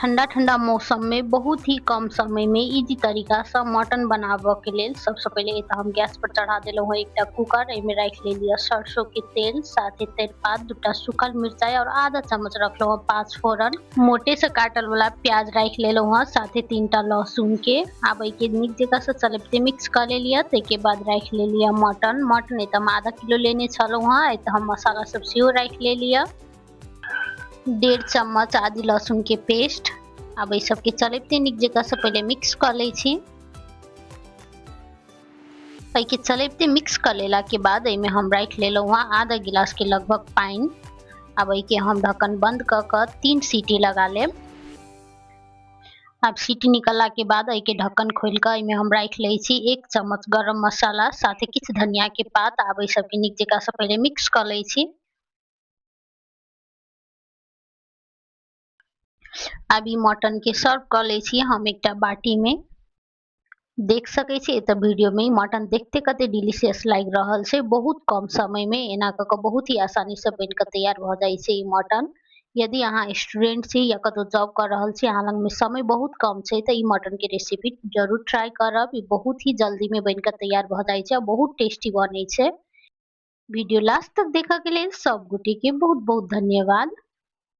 ठंडा ठंडा मौसम में बहुत ही कम समय में इजी तरीका से मटन बनाबे के लेल सबसे पहले एता हम गैस पर चढ़ा देलो है एकटा कुकर। एमे राख ले लिया सरसों के तेल, साथे तेजपात, दूटा सूखल मिर्चाई और आधा चम्मच रखलो है 5 फोरन। मोटे से काटल वाला प्याज राख लेलो है, साथे 3टा लहसुन के। अब के नीक जगह से चलते मिक्स कर ले लिया। के बाद राख ले लिया मटन एता हम आधा किलो लेने छलो है। एता हम मसाला सब सेहो राख ले लिया। 1.5 चम्मच आदि लहसुन के पेस्ट। अब सबके चलते नीक जगह से पहले मिक्स कर ले छी। के चलते मिक्स कर लेला के बाद एमे हम राख लेलो वहाँ आधा गिलास के लगभग पानी। अब के हम ढक्कन बंद कर 3 सीटी लगा ले। अब सीटी निकलला के बाद के ढक्कन खोल कर एमे हम राख ले छी 1 चम्मच गरम मसाला, साथे किछ धनिया के पात। अब सबके नीक जगह से पहले मिक्स कर ले छी। अभी मटन के सर्व कर ले छी हम एकटा बाटी में। देख सके छी तो वीडियो में मटन देखते कते डिलीशियस लाग रहल छै। बहुत कम समय में एना क बहुत ही आसानी से बन के तैयार भ जाय छै ई मटन। यदि अहाँ स्टूडेंट छी या कतो जॉब कर रहल छी, अहाँ लग में समय बहुत कम छै, तो ई मटन के रेसिपी जरूर ट्राई करब। ई बहुत ही जल्दी में बन के तैयार भ जाय छै, बहुत टेस्टी बनै छै। वीडियो लास्ट तक देखा के लिए सब गोटे के बहुत बहुत धन्यवाद।